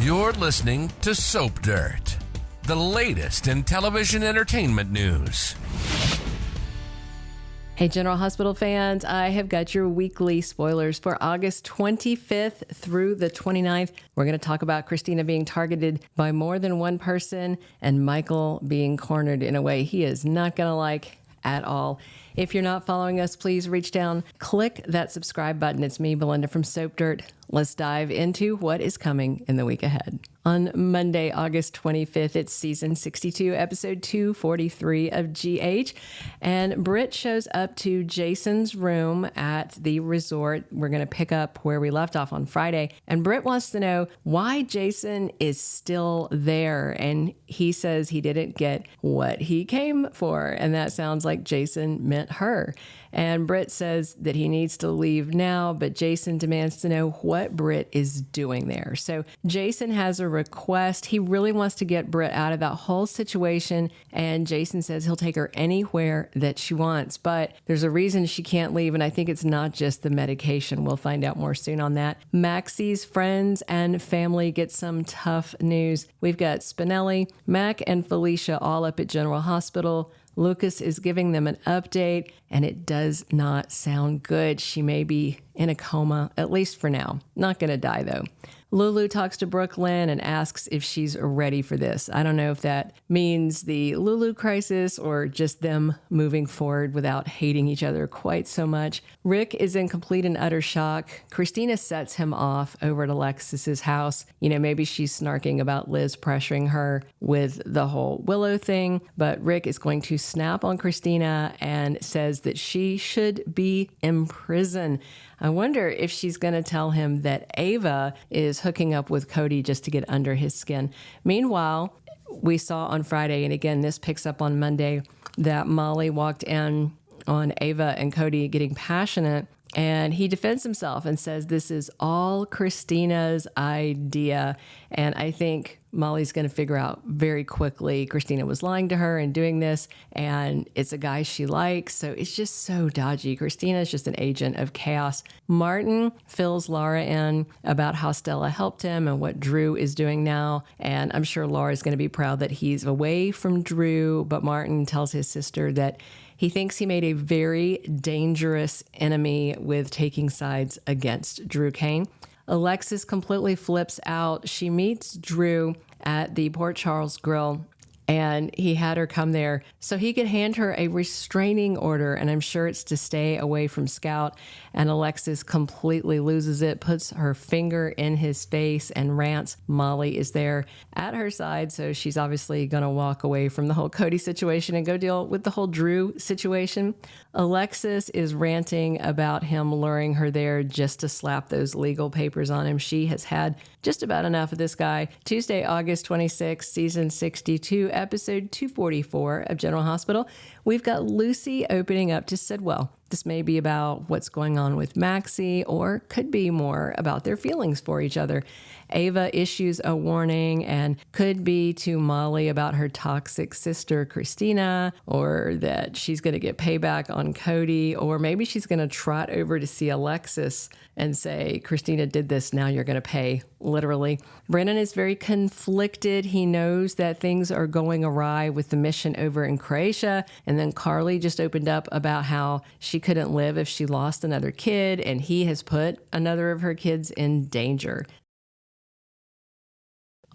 You're listening to Soap Dirt, the latest in television entertainment news. Hey, General Hospital fans, I have got your weekly spoilers for August 25th through the 29th. We're going to talk about Christina being targeted by more than one person and Michael being cornered in a way he is not going to like at all. If you're not following us, please reach down, click that subscribe button. It's me, Belinda from Soap Dirt. Let's dive into what is coming in the week ahead. On Monday, August 25th, it's season 62, episode 243 of GH. And Britt shows up to Jason's room at the resort. We're going to pick up where we left off on Friday. And Britt wants to know why Jason is still there. And he says he didn't get what he came for. And that sounds like Jason meant her. And Britt says that he needs to leave now, but Jason demands to know what Britt is doing there. So Jason has a request. He really wants to get Britt out of that whole situation, and Jason says he'll take her anywhere that she wants, but there's a reason she can't leave, and I think it's not just the medication. We'll find out more soon on that. Maxie's friends and family get some tough news. We've got Spinelli, Mac, and Felicia all up at General Hospital. Lucas is giving them an update, and it does not sound good. She may be in a coma, at least for now. Not going to die, though. Lulu talks to Brooklyn and asks if she's ready for this. I don't know if that means the Lulu crisis or just them moving forward without hating each other quite so much. Rick is in complete and utter shock. Christina sets him off over at Alexis's house. You know, maybe she's snarking about Liz pressuring her with the whole Willow thing, but Rick is going to snap on Christina and says that she should be in prison. I wonder if she's going to tell him that Ava is hooking up with Cody just to get under his skin. Meanwhile, we saw on Friday, and again, this picks up on Monday, that Molly walked in on Ava and Cody getting passionate, and he defends himself and says this is all Christina's idea. And I think Molly's going to figure out very quickly Christina was lying to her and doing this, and it's a guy she likes. So it's just so dodgy. Christina is just an agent of chaos. Martin fills Laura in about how Stella helped him and what Drew is doing now. And I'm sure Laura's going to be proud that he's away from Drew, but Martin tells his sister that he thinks he made a very dangerous enemy with taking sides against Drew Kane. Alexis completely flips out. She meets Drew at the Port Charles Grill, and he had her come there so he could hand her a restraining order, and I'm sure it's to stay away from Scout. And Alexis completely loses it, puts her finger in his face and rants. Molly is there at her side, so she's obviously going to walk away from the whole Cody situation and go deal with the whole Drew situation. Alexis is ranting about him luring her there just to slap those legal papers on him. She has had just about enough of this guy. Tuesday, August 26th, season 62, episode 244 of General Hospital. We've got Lucy opening up to Sidwell. This may be about what's going on with Maxie, or could be more about their feelings for each other. Ava issues a warning and could be to Molly about her toxic sister, Christina, or that she's going to get payback on Cody, or maybe she's going to trot over to see Alexis and say, Christina did this, now you're going to pay, literally. Brennan is very conflicted. He knows that things are going awry with the mission over in Croatia, and then Carly just opened up about how she couldn't live if she lost another kid, and he has put another of her kids in danger.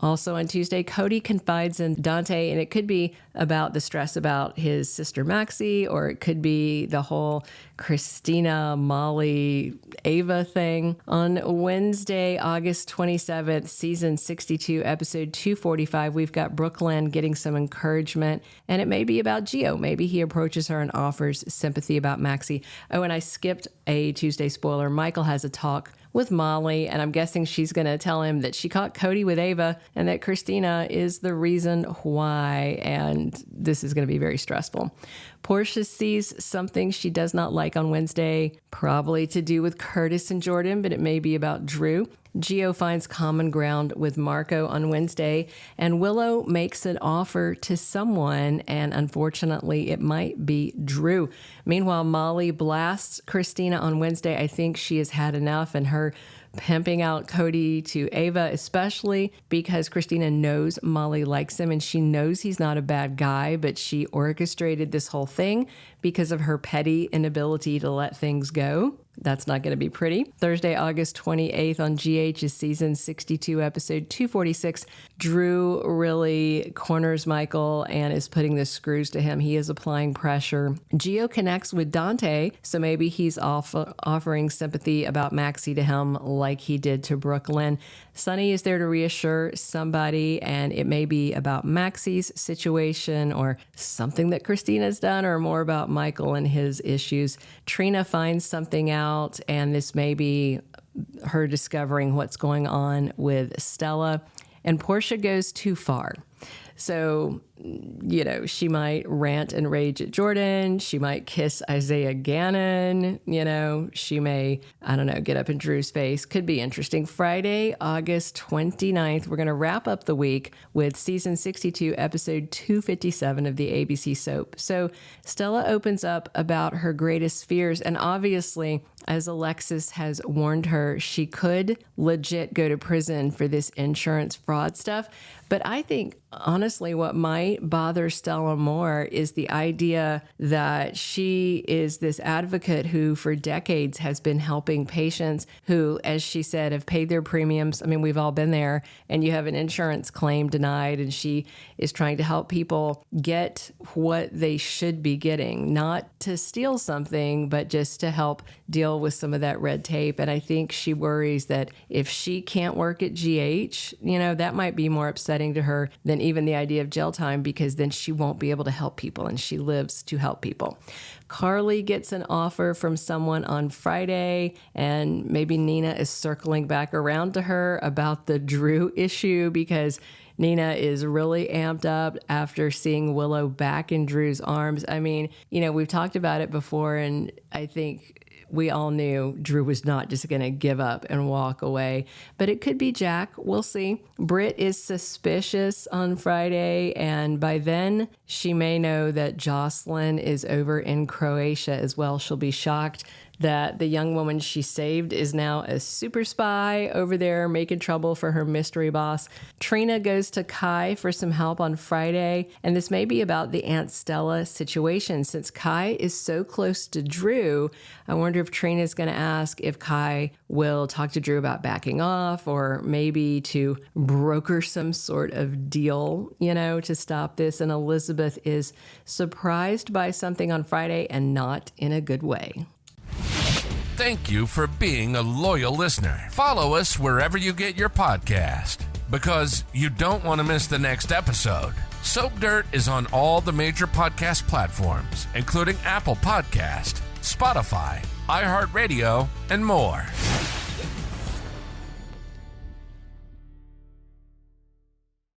Also on Tuesday, Cody confides in Dante, and it could be about the stress about his sister Maxie, or it could be the whole Christina, Molly, Ava thing. On Wednesday, August 27th, season 62, episode 245, we've got Brooklyn getting some encouragement, and it may be about Gio. Maybe he approaches her and offers sympathy about Maxie. Oh, and I skipped a Tuesday spoiler. Michael has a talk with Molly, and I'm guessing she's going to tell him that she caught Cody with Ava and that Christina is the reason why, and this is going to be very stressful. Portia sees something she does not like on Wednesday, probably to do with Curtis and Jordan, but it may be about Drew. Gio finds common ground with Marco on Wednesday, and Willow makes an offer to someone, and unfortunately, it might be Drew. Meanwhile, Molly blasts Christina on Wednesday. I think she has had enough, and her pimping out Cody to Ava, especially because Kristina knows Molly likes him and she knows he's not a bad guy, but she orchestrated this whole thing because of her petty inability to let things go. That's not going to be pretty. Thursday, August 28th on GH is season 62, episode 246. Drew really corners Michael and is putting the screws to him. He is applying pressure. Gio connects with Dante, so maybe he's offering sympathy about Maxie to him like he did to Brooklyn. Sonny is there to reassure somebody, and it may be about Maxie's situation or something that Kristina's done, or more about Michael and his issues. Trina finds something out, and this may be her discovering what's going on with Stella. And Portia goes too far. So, she might rant and rage at Jordan. She might kiss Isaiah Gannon. She may, get up in Drew's face. Could be interesting. Friday, August 29th, we're going to wrap up the week with season 62, episode 257 of the ABC soap. So Stella opens up about her greatest fears. And obviously, as Alexis has warned her, she could legit go to prison for this insurance fraud stuff. But I think, honestly, what might bother Stella more is the idea that she is this advocate who for decades has been helping patients who, as she said, have paid their premiums. I mean, we've all been there, and you have an insurance claim denied, and she is trying to help people get what they should be getting, not to steal something, but just to help deal with some of that red tape. And I think she worries that if she can't work at GH, that might be more upsetting to her than even the idea of jail time, because then she won't be able to help people, and she lives to help people. Carly gets an offer from someone on Friday, and maybe Nina is circling back around to her about the Drew issue, because Nina is really amped up after seeing Willow back in Drew's arms. I mean, we've talked about it before, and I think we all knew Drew was not just going to give up and walk away, but it could be Jack. We'll see. Britt is suspicious on Friday, and by then she may know that Jocelyn is over in Croatia as well. She'll be shocked that the young woman she saved is now a super spy over there making trouble for her mystery boss. Trina goes to Kai for some help on Friday, and this may be about the Aunt Stella situation. Since Kai is so close to Drew, I wonder if Trina's going to ask if Kai will talk to Drew about backing off, or maybe to broker some sort of deal, to stop this. And Elizabeth is surprised by something on Friday, and not in a good way. Thank you for being a loyal listener. Follow us wherever you get your podcast, because you don't want to miss the next episode. Soap Dirt is on all the major podcast platforms, including Apple Podcast, Spotify, iHeartRadio, and more.